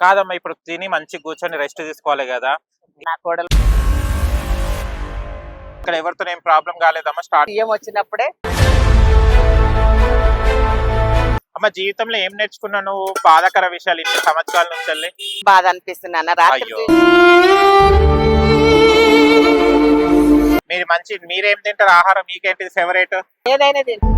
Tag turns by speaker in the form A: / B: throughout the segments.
A: కాదమ్మా ఇప్పుడు తిని మంచిగా కూర్చొని రెస్ట్ తీసుకోవాలి కదా.
B: నా కోడలు
A: ఇక్కడ ఎవరితో ఏం ప్రాబ్లం కాలేదమ్మా స్టార్ట్.
B: బియ్యం వచ్చినప్పుడే
A: అమ్మ జీవితంలో ఏం నేర్చుకున్నావు నువ్వు బాధాకర విషయాలు ఇన్ని సంవత్సరాల నుంచి వెళ్ళి?
B: బాధ అనిపిస్తుంది అన్న రాత్రి
A: అయ్యో. మీరేం తింటారు ఆహారం, మీకేంటిది ఫేవరెట్?
B: ఏదైనా తింటా.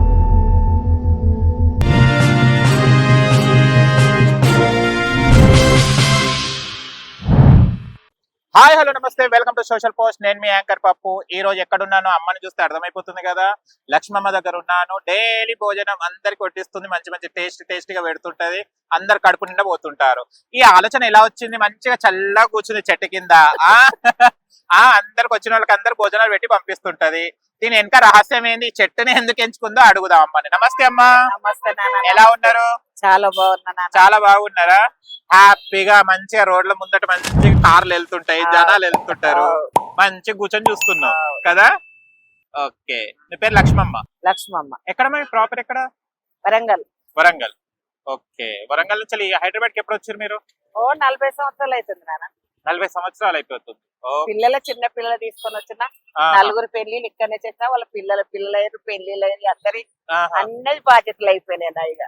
A: హాయ్ హలో నమస్తే, వెల్కమ్ టు సోషల్ పోస్ట్. నేను మీ యాంకర్ పప్పు. ఈ రోజు ఎక్కడున్నాను అమ్మని చూస్తే అర్థమైపోతుంది కదా. లక్ష్మమ్మ దగ్గర ఉన్నాను. డైలీ భోజనం అందరికి వడ్డిస్తుంది, మంచి మంచి టేస్టీగా పెడుతుంటది, అందరు కడుపు నిండా పోతుంటారు. ఈ ఆలోచన ఎలా వచ్చింది? మంచిగా చల్లగా కూర్చుంది చెట్టు కింద, అందరికి వచ్చిన వాళ్ళకి అందరు భోజనాలు పెట్టి పంపిస్తుంటది. దీని వెనక రహస్యం ఏంది, ఈ చెట్టుని ఎందుకు ఎంచుకుందో అడుగుదాం అమ్మని. నమస్తే అమ్మా.
B: నమస్తే నాన్న.
A: ఎలా ఉన్నారు?
B: చాలా బాగున్నా నాన్న.
A: చాలా బాగున్నారా? హ్యాపీగా మంచిగా రోడ్ల ముందట మంచిగా కార్లు వెళ్తుంటాయి, జనాలు వెళ్తుంటారు, మంచిగా కూర్చొని చూస్తున్నాం కదా. ఓకే, మీ పేరు లక్ష్మమ్మ?
B: లక్ష్మమ్మ.
A: ఎక్కడ మరి ప్రాపర్ ఎక్కడ?
B: వరంగల్.
A: వరంగల్. ఓకే, వరంగల్ నుంచి హైదరాబాద్ కి ఎప్పుడు వచ్చారు మీరు?
B: 40 సంవత్సరాలు అవుతుంది నాన్న.
A: 40 సంవత్సరాలు అయిపోతుంది.
B: చిన్న పిల్లలు తీసుకొని వచ్చిన 4 పెళ్లిళ్ళు ఇక్కడనే చేసిన, వాళ్ళ పిల్లలు పెళ్లిళ్ళు అందరి అన్ని బాధ్యతలు అయిపోయినాయి నా ఇక.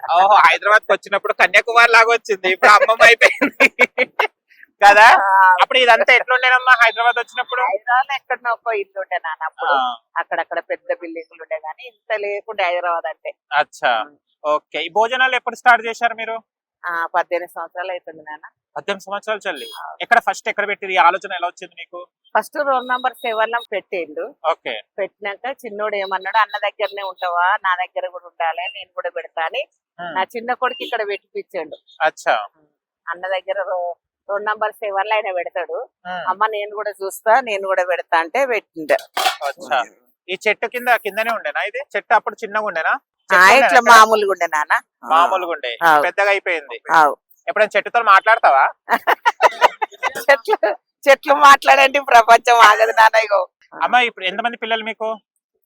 A: హైదరాబాద్ కి వచ్చినప్పుడు కన్యాకుమారి లాగా వచ్చింది, ఇప్పుడు అమ్మమ్మ అయిపోయింది కదా. అప్పుడు ఇదంతా ఎట్లుండేనమ్మా హైదరాబాద్ వచ్చినప్పుడు?
B: హైదరాబాద్ ఎక్కడో ఒక ఇల్లు ఉండే నాన్న అప్పుడు. అక్కడక్కడ పెద్ద బిల్డింగ్లు ఉండే గానీ ఇంత లేకుండే హైదరాబాద్ అంటే.
A: అచ్చా, ఓకే. ఈ భోజనాలు ఎప్పుడు స్టార్ట్ చేశారు మీరు?
B: 18 సంవత్సరాలు అవుతుంది నాన్న.
A: 18 సంవత్సరాలు చెల్లి. ఎక్కడ పెట్టింది? ఈ ఆలోచన ఎలా వచ్చింది నీకు?
B: ఫస్ట్ రోల్ నంబర్ 7 పెట్టిండు.
A: ఓకే.
B: పెట్టినాక చిన్నోడు ఏమన్నాడు, అన్న దగ్గరనే ఉంటావా, నా దగ్గర కూడా ఉండాలి, నేను కూడా పెడతా అని నా చిన్న కొడుకు ఇక్కడ పెట్టిపించాడు.
A: అచ్చా.
B: అన్న దగ్గర రోల్ నంబర్ 7 ఆయన పెడతాడు. అమ్మ నేను కూడా చూస్తా, నేను కూడా పెడతా అంటే పెట్టిండు.
A: అచ్చా. ఈ చెట్టు కిందనే ఉండేనా ఇది? చెట్టు అప్పుడు చిన్నగా ఉండేనా?
B: ఇట్లా మామూలుగా ఉండే నాన్న.
A: మామూలుగా ఉండే, పెద్దగా అయిపోయింది. ఎప్పుడైనా చెట్టుతో మాట్లాడతావా?
B: చెట్లు మాట్లాడండి, ప్రపంచం ఆగదు నాన్న. ఇగో
A: అమ్మ ఇప్పుడు ఎంతమంది పిల్లలు మీకు?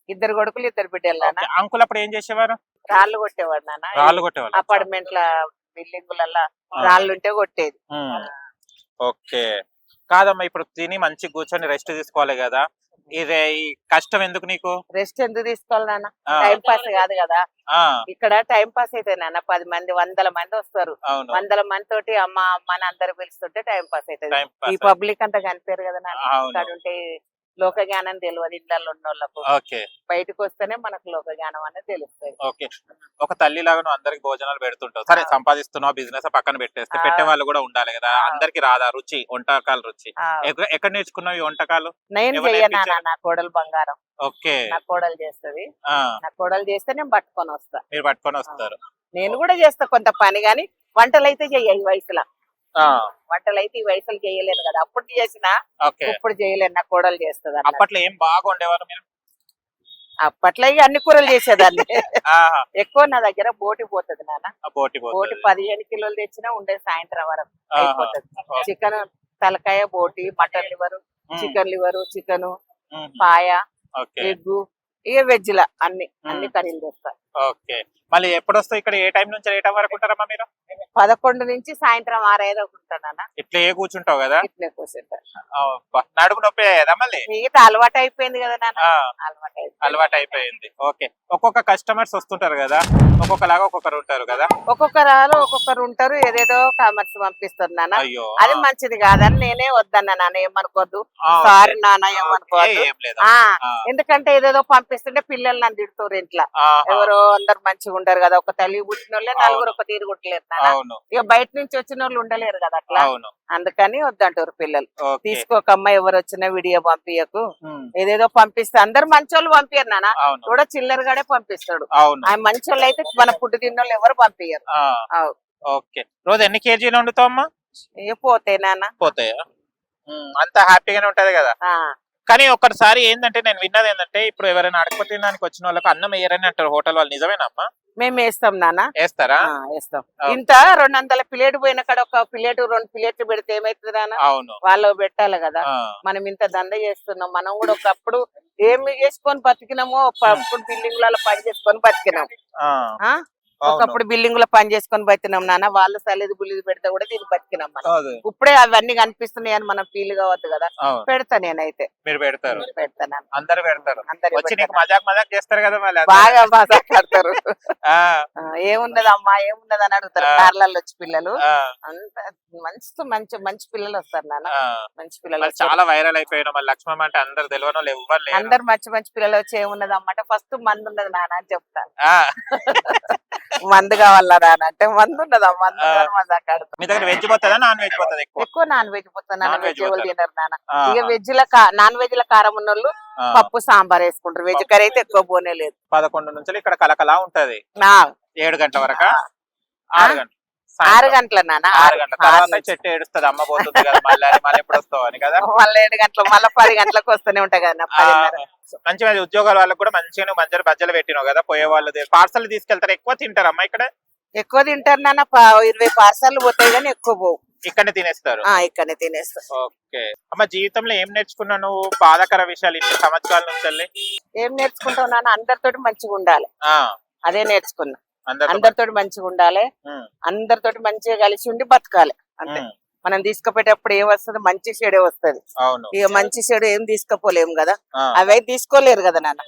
B: 2 కొడుకులు 2 బిడ్డలు నాన్న.
A: అంకుల్ అప్పుడు ఏం చేసేవారు?
B: రాళ్ళు కొట్టేవాడు నాన్న.
A: రాళ్ళు కొట్టేవాళ్ళు.
B: అపార్ట్మెంట్ల బిల్డింగులలో రాళ్ళు ఉంటే కొట్టేది.
A: ఓకే. కాదమ్మా ఇప్పుడు తిని మంచి కూర్చొని రెస్ట్ తీసుకోవాలి కదా. ఇది కష్టం ఎందుకు నీకు?
B: రెస్ట్ ఎందుకు తీసుకోవాలి నాన్న? టైం పాస్ కాదు కదా ఇక్కడ. టైం పాస్ అయితే నాన్న 10 మంది 100 మంది వస్తారు. 100 మంది తోటి అమ్మ అని అందరు పిలుస్తుంటే టైం పాస్ అవుతుంది. ఈ పబ్లిక్ అంతా కనిపారు కదా నాన్న. ఇక్కడ ఉంటే లోక జ్ఞానం తెలియదు ఇళ్లలో ఉన్న వాళ్ళకు. బయటకు వస్తేనే మనకు లోక జ్ఞానం అనేది తెలుస్తుంది.
A: ఓకే. ఒక తల్లి లాగా నువ్వు అందరికి భోజనాలు పెడుతుంటావు. సరే సంపాదిస్తున్నావు, బిజినెస్ పక్కన పెట్టేస్తే పెట్టే వాళ్ళు కూడా ఉండాలి కదా. అందరికి రాదా రుచి, వంటకాలు రుచి? ఎక్కడ నేర్చుకున్నావు ఈ వంటకాలు?
B: నేను చెయ్యనా నా కోడలు బంగారం.
A: ఓకే.
B: నా కోడలు చేస్తుంది. నా కోడలు చేస్తే నేను పట్టుకొని వస్తా.
A: మీరు పట్టుకొని వస్తారు.
B: నేను కూడా చేస్తా కొంత పని, గాని వంటలు అయితే చెయ్య. ఈ వయసులో వంటలు అయితే ఈ వయసులో చేయలేను కదా. అప్పుడు చేసినా ఇప్పుడు చేయలేను, నా కోడలు చేస్తుంది.
A: అప్పట్లో ఏం బాగా ఉండేవారు మీరు?
B: అప్పట్లో ఇక అన్ని కూరలు చేసేదాన్ని. ఎక్కువ నా దగ్గర బోటి పోతుంది నాన్న. బోటి 15 కిలోలు తెచ్చినా ఉండే సాయంత్రం వరకు అయిపోతుంది. చికెన్ తలకాయ, బోటి, mutton liver, chicken liver, chicken, పాయ, ఎగ్గు, ఇక వెజ్ లా అన్ని కర్రీలు చేస్తా.
A: ఓకే. మళ్ళీ ఎప్పుడు వస్తాయి ఇక్కడ? ఏ టైం నుంచి ఏ టైం వరకు ఉంటారమ్మా మీరు?
B: 11 నుంచి సాయంత్రం 6-5 ఉంటానా.
A: ఇట్లా ఏ కూర్చుంటావు కదా?
B: ఇట్లే కూర్చుంటా.
A: నడుము నొప్పి కదా మళ్ళీ?
B: మిగతా అలవాటు అయిపోయింది కదా నాన్న.
A: అలవాటు అయిపోయింది. ఓకే. ఒక్కొక్క కస్టమర్స్ వస్తుంటారు కదా, ఒక్కొక్కలాగా ఒక్కొక్కరు ఉంటారు కదా.
B: ఒక్కొక్కరు ఉంటారు, ఏదేదో కామర్స్ పంపిస్తారు నాన్న. అది మంచిది కాదని నేనే వద్దన్నా నాన్న. ఏమనుకోద్దు, సారీ నాన్న, ఏమనుకోవద్దు. ఎందుకంటే ఏదేదో పంపిస్తుంటే పిల్లలు నన్ను తిడుతారు ఇంట్లో. ఎవరో అందరు మంచిగా ఉండరు కదా. ఒక తల్లి పుట్టిన వాళ్ళే 4 ఒక తీరు కుట్టలేరు నాన్న. ఇక బయట నుంచి వచ్చిన వాళ్ళు ఉండలేరు కదా అట్లా. అందుకని వద్దంటారు పిల్లలు. తీసుకోకమ్మా, ఎవరు వచ్చినా వీడియో పంపించకు, ఏదేదో పంపిస్తే. అందరు మంచోళ్ళు పంపించారు నాన్న, కూడా చిల్లరగానే పంపిస్తాడు. ఆయన మంచోళ్ళు అయితే మన పుట్టి తిన్నోళ్ళు ఎవరు పంపించారు.
A: ఓకే. రోజు ఎన్ని కేజీలు వండుతావమ్మా?
B: పోతాయి నాన్న.
A: పోతాయా? అంత హ్యాపీగానే ఉంటది కదా. కానీ ఒక్కసారి ఏంటంటే నేను విన్నది ఏంటంటే, ఇప్పుడు ఎవరైనా అడగ తినడానికి వచ్చిన వాళ్ళకి అన్నం వేయరని అంటారు హోటల్ వాళ్ళు, నిజమేనమ్మా?
B: మేము వేస్తాం నాన్న.
A: వేస్తారా?
B: వేస్తాం. ఇంత 200 ప్లేట్ పోయిన కాడ ఒక ప్లేట్ 2 ప్లేట్లు పెడితే ఏమైతుంది నాన్న?
A: అవును,
B: వాళ్ళు పెట్టాలి కదా. మనం ఇంత దంద చేస్తున్నాం. మనం కూడా ఒకప్పుడు ఏమి చేసుకొని బతికినామో, ఒకప్పుడు బిల్డింగ్లలో పని చేసుకొని బతికినాం. ఒకప్పుడు బిల్డింగ్ లో పని చేసుకొని బతికినాం నాన్న, వాళ్ళు సలేదు బుల్లిది పెడితే కూడా దీన్ని బతికినాం మనం. ఇప్పుడే అవన్నీ కనిపిస్తున్నాయి అని మనం ఫీల్ కావద్దు కదా. పెడతా నేనైతే.
A: మీరు పెడతారు?
B: పెడతాను.
A: అందరు పెడతారు.
B: అందరు
A: మజాక్ చేస్తారు కదా మళ్ళీ.
B: బాగా మజాక్ ఆడతారు. ఏమున్నది అమ్మా ఏమున్నది అని అడుగుతారు కార్లలో వచ్చి పిల్లలు. అంత మంచి పిల్లలు వస్తారు నాన్న. మంచి పిల్లలు
A: చాలా వైరల్ అయిపోయిన మళ్ళీ లక్ష్మమ్మ అంటే అందరు తెలియని వాళ్ళు ఎవ్వరు లేరు.
B: అందరు మంచి పిల్లలు వచ్చి ఏమున్నది అమ్మంటే ఫస్ట్ మందు ఉన్నది నాన్న అని చెప్తాను. మందు కావాలా నాన్న అంటే మందు ఉన్నదా మందు మజాక్ ఆడుతారు.
A: మీ దగ్గర వెజ్ పోతుందా నాన్ వెజ్ పోతుంది?
B: ఎక్కువ నాన్ వెజ్ పోతుంది నాన్న. వెజ్ ఎవరు తినరు నాన్న. ఇక వెజ్ ల నాన్ వెజ్ ల కారం ఉన్న వాళ్ళు పప్పు సాంబార్ వేసుకుంటారు. వెజ్ కర్రీ అయితే ఎక్కువ పోనే లేదు.
A: 11 నుంచి ఇక్కడ కలకలా ఉంటది. 7 గంటల వరకు.
B: 6 గంటల నాన్న.
A: 6 గంటల తర్వాత చెట్టు ఏడుస్తుంది అమ్మ పోతుంది కదా మళ్ళీ ఎప్పుడు వస్తావు అని కదా.
B: మళ్ళీ 7 గంటలు మళ్ళీ 10 గంటలకు వస్తూనే ఉంటాయి కదా.
A: మంచిగా ఉద్యోగాల వాళ్ళకి కూడా మంచిగా మంచి బజ్జలు పెట్టినావు కదా. పోయే వాళ్ళు పార్సల్ తీసుకెళ్తారు. ఎక్కువ తింటారు అమ్మ ఇక్కడ?
B: ఎక్కువ తింటారు నాన్న. 20 పార్సల్ పోతాయి కానీ ఎక్కువ పోవు.
A: ఇక్కడనే తినేస్తారు?
B: ఇక్కడనే తినేస్తారు.
A: ఓకే అమ్మ, జీవితంలో ఏం నేర్చుకున్నావు నువ్వు? బాధాకర విషయాలు ఇన్ని సంవత్సరాల నుంచి
B: ఏం నేర్చుకుంటావు నాన్న? అందరితోటి మంచిగా ఉండాలి. అదే నేర్చుకున్నా. అందరితోటి మంచిగా ఉండాలి. అందరితోటి మంచిగా కలిసి ఉండి బతకాలి అంతే. మనం తీసుకుపోయేటప్పుడు ఏం వస్తుంది? మంచి చెడే వస్తుంది. ఇక మంచి చెడు ఏం తీసుకుపోలేము కదా. అవి తీసుకోలేరు కదా నాన్న.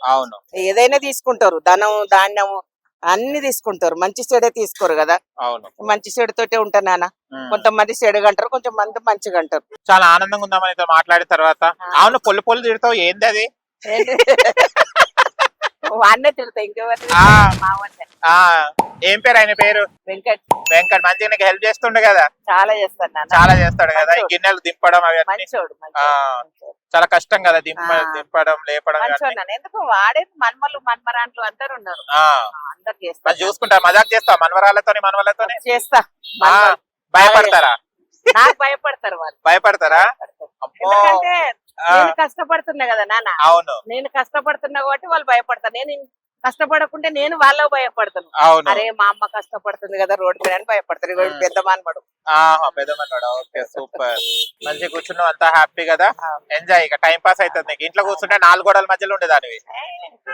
B: ఏదైనా తీసుకుంటారు, ధనం ధాన్యము అన్ని తీసుకుంటారు, మంచి చెడే తీసుకోరు కదా. మంచి చెడుతోటే ఉంటా నాన్న. కొంతమంది చెడుగా అంటారు, కొంతమంది మంచిగా అంటారు.
A: చాలా ఆనందంగా ఉందామని మాట్లాడిన తర్వాత. అవును, పొల్లు తిడతావు, ఏంది అది?
B: వాడినే తిడతా, ఇంకెవరు?
A: ఏం పేరు ఆయన పేరు?
B: వెంకట్.
A: వెంకట్ మంచిగా నీకు హెల్ప్ చేస్తుండే కదా.
B: చాలా చేస్తాడు నాన్న.
A: చాలా చేస్తాడు కదా. ఈ గిన్నెలు దింపడం అవి చాలా కష్టం కదా, దింపడం లేపడం.
B: ఎందుకు వాడే మన్మలు మన్మరాంట్లు అందరు ఉన్నారు. అందరు చేస్తారు.
A: చూసుకుంటా మజాక్ చేస్తా మనవరాలతో మనవలతో
B: చేస్తా.
A: భయపడతారా?
B: నాకు భయపడతారు వాళ్ళు.
A: భయపడతారా?
B: ఎందుకంటే నేను కష్టపడుతున్నా కదా నాన్న.
A: అవును,
B: నేను కష్టపడుతున్నా కాబట్టి వాళ్ళు భయపడతారు. నేను కష్టపడకుంటే నేను వాళ్ళకు భయపడతాను. అరే మా అమ్మ కష్టపడుతుంది కదా రోడ్డు మీద అని భయపడతారు. పెద్ద మానవాడు.
A: పెద్ద మానవాడు. Okay super. మంచిగా కూర్చున్నావు, అంతా హ్యాపీ కదా. ఎంజాయ్. ఇక టైం పాస్ అవుతుంది నీకు. ఇంట్లో కూర్చుంటే 4 గోడల మధ్యలో ఉండేదానివి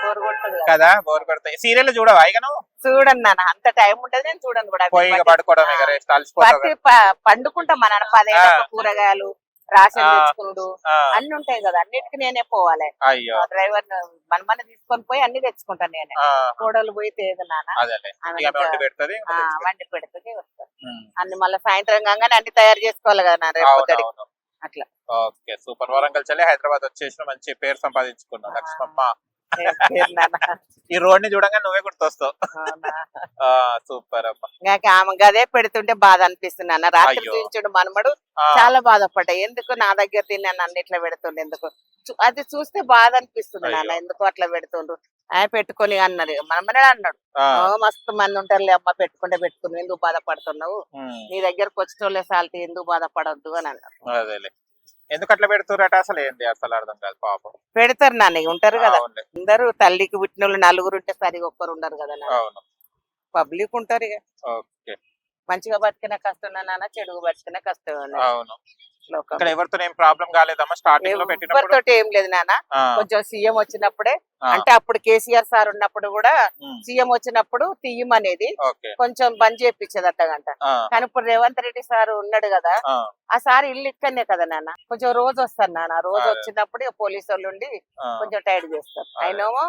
B: బోర్ కొడుతుంది
A: కదా. బోర్ కొడతాయి. సీరియల్ చూడవా ఇక నువ్వు?
B: చూడను నాన్న, అంత టైం ఉంటది. నేను చూడను కూడా.
A: పోయి పడుకోవడం
B: పండుకుంటా మన 10 కూరగాయలు రాషన్ తెచ్చుకున్నాడు అన్ని ఉంటాయి కదా. అన్నిటికీ నేనే పోవాలి. డ్రైవర్ మన తీసుకొని పోయి అన్ని తెచ్చుకుంటాను నేనే. కోడలు పోయితే ఏదో నాన్న వండి పెడుతుంది వస్తాను. అన్ని మళ్ళీ సాయంత్రం కాగానే అన్ని తయారు చేసుకోవాలి కదా నాన్న రేపు అట్లా.
A: Okay super. వరంగల్ చల్లి హైదరాబాద్ వచ్చేసిన మంచి పేరు సంపాదించుకున్నావు లక్ష్మమ్మ. ఈ రోడ్ ని చూడంగా నువ్వే గుర్తొస్తావు. సూపర్ అమ్మ.
B: ఆమె గదే పెడుతుంటే బాధ అనిపిస్తుంది అన్న. రాత్రి చూపించుడు మనమడు చాలా బాధపడ్డా. ఎందుకు నా దగ్గర తిన్నాను అన్ని ఇట్లా పెడుతుండే, ఎందుకు అది చూస్తే బాధ అనిపిస్తుంది నాన్న. ఎందుకు అట్లా పెడుతుండ్రు ఆయన పెట్టుకొని అన్నారు. మనమనే అన్నాడు, మస్తు మంది ఉంటారులే అమ్మ పెట్టుకుంటే పెట్టుకుని ఎందుకు బాధపడుతున్నావు, నీ దగ్గరకు వచ్చేటోళ్ళే సాల్తీ ఎందుకు బాధపడద్దు అని అన్నారు.
A: ఎందుకు అట్లా పెడుతురట అసలు ఏంది అసలు అర్థం కాదు. పాపం
B: పెడతారు నాన్న, ఉంటారు కదా అందరు. తల్లికి పుట్టిన వాళ్ళు 4 ఉంటే సరిగా ఒక్కరు ఉండరు కదా. పబ్లిక్ ఉంటారు. ఇక మంచిగా బతికిన కష్టం నాన్న, చెడుగు బతికిన కష్టం.
A: ఇక్కడ ఎవరితో ఏం ప్రాబ్లం కాలేదమ్మా స్టార్టింగ్ లో పెట్టినప్పుడు?
B: ఎవరితో ఏం లేదు నాన్న. కొంచెం సీఎం వచ్చినప్పుడే, అంటే అప్పుడు కేసీఆర్ సార్ ఉన్నప్పుడు కూడా సీఎం వచ్చినప్పుడు తీయమనేది కొంచెం బంద్ చేయించేది అట్టగంట. కానీ ఇప్పుడు రేవంత్ రెడ్డి సార్ ఉన్నాడు కదా, ఆ సార్ ఇల్లు ఇక్కడనే కదా నాన్న. కొంచెం రోజు వస్తాను నాన్న. రోజు వచ్చినప్పుడు పోలీసు వాళ్ళు ఉండి కొంచెం టైట్ చేస్తారు. ఆయనేమో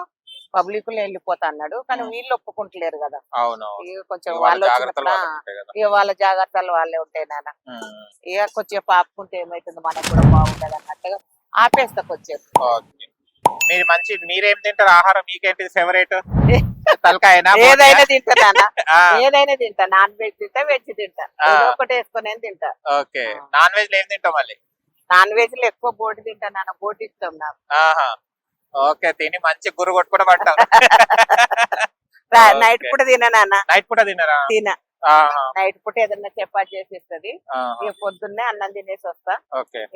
B: పబ్లిక్ లో వెళ్ళిపోతా అన్నాడు, కానీ వీళ్ళు ఒప్పుకుంటలేరు కదా. కొంచెం వాళ్ళు వచ్చినప్పుడు ఇక వాళ్ళ జాగ్రత్తలు వాళ్ళే ఉంటాయి నాన్న. ఇక కొంచెం ఆపుకుంటే ఏమైతుంది మనకు కూడా బాగుంటది అన్నట్టుగా ఆపేస్తా కొంచెం.
A: మీరు మంచి మీరేం తింటారు ఆహారం? మీకేంటి ఫేవరెట్? తలకాయనా?
B: ఏదైనా తింటా నాన్న, ఏదైనా తింటా. నాన్ వెజ్ తింటా, వెజ్ తింటా, ఒకటి వేసుకొని తింటా.
A: ఓకే. నాన్ వెజ్ లో ఏం తింటావు మళ్ళీ?
B: నాన్ వెజ్ లో ఎక్కువ బోటి తింటా నాన్న. బోటి ఇస్తాం నాకు.
A: ఓకే, తిని మంచి గుర్రు కొట్టుకుంటూ పడతాం.
B: నైట్ పూట తినా నాన్న.
A: నైట్ పూట తినరా?
B: తినా. నైట్ పూట ఏదన్నా చపాతి చేసిస్తుంది. ఇక పొద్దున్నే అన్నం తినేసి వస్తా.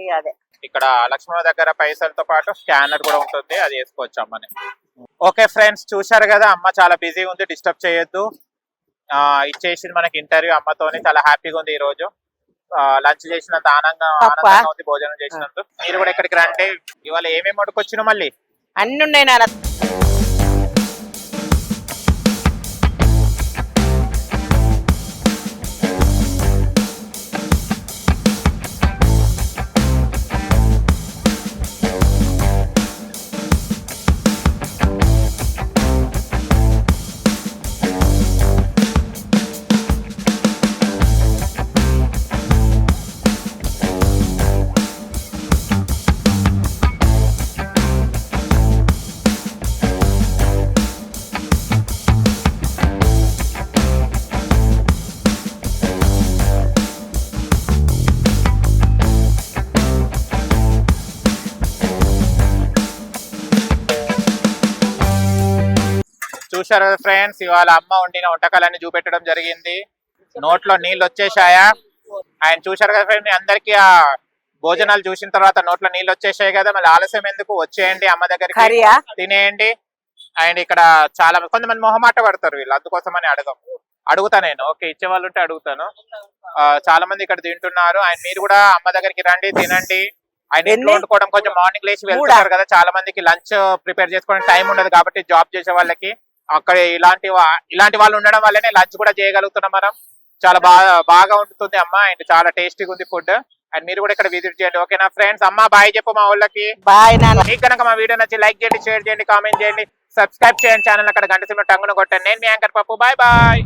B: ఇక అదే. ఇక్కడ
A: లక్ష్మమ్మ దగ్గర పైసలతో పాటు స్కానర్ కూడా ఉంటుంది, అది వేసుకోవచ్చు అమ్మని. ఓకే ఫ్రెండ్స్, చూశారు కదా అమ్మ చాలా బిజీ ఉంది, డిస్టర్బ్ చేయొద్దు. ఇచ్చేసింది మనకి ఇంటర్వ్యూ అమ్మతోని. చాలా హ్యాపీగా ఉంది ఈ రోజు. లంచ్ చేసినంత ఆనందంగా ఉంది, భోజనం చేసినందుకు. మీరు కూడా ఇక్కడికి రండి. ఇవాళ ఏమేమి వండుకొచ్చినా మళ్ళీ
B: అన్ని ఉన్నాయి నాన్న.
A: చూశారు కదా ఫ్రెండ్స్, ఇవాళ అమ్మ వండిన వంటకాలన్నీ చూపెట్టడం జరిగింది. నోట్లో నీళ్ళు వచ్చేసాయా? ఆయన చూశారు కదా ఫ్రెండ్స్, అందరికి ఆ భోజనాలు చూసిన తర్వాత నోట్లో నీళ్ళు వచ్చేసాయి కదా, మళ్ళీ ఆలస్యం ఎందుకు, వచ్చేయండి అమ్మ దగ్గరికి, తినేయండి. అండ్ ఇక్కడ చాలా కొంతమంది మొహమాట పడతారు వీళ్ళు, అందుకోసమని అడుగుతా నేను. ఓకే, ఇచ్చేవాళ్ళు ఉంటే అడుగుతాను. చాలా మంది ఇక్కడ తింటున్నారు. అండ్ మీరు కూడా అమ్మ దగ్గరికి రండి, తినండి. ఆయన ఇంట్లో వండుకోవడం కొంచెం మార్నింగ్ లేచి వెళ్తున్నారు కదా, చాలా మందికి లంచ్ ప్రిపేర్ చేసుకోవడానికి టైం ఉండదు కాబట్టి జాబ్ చేసే వాళ్ళకి అక్కడ ఇలాంటి వాళ్ళు ఉండడం వల్లనే లంచ్ కూడా చేయగలుగుతున్నాం మనం. చాలా బాగా ఉంటుంది అమ్మ, అండ్ చాలా టేస్టీగా ఉంది ఫుడ్. అండ్ మీరు కూడా ఇక్కడ విజిట్ చేయండి. ఓకేనా ఫ్రెండ్స్? అమ్మ బాయ్ చెప్పు మా వాళ్ళకి.
B: బాయ్.
A: మీకు కనుక మా వీడియో నచ్చి లైక్ చేయండి, షేర్ చేయండి, కామెంట్ చేయండి, సబ్స్క్రైబ్ చేయండి ఛానల్. అక్కడ గంట సింబల్ టంగున కొట్టండి. నేను మీ యాంకర్ పప్పు. Bye bye.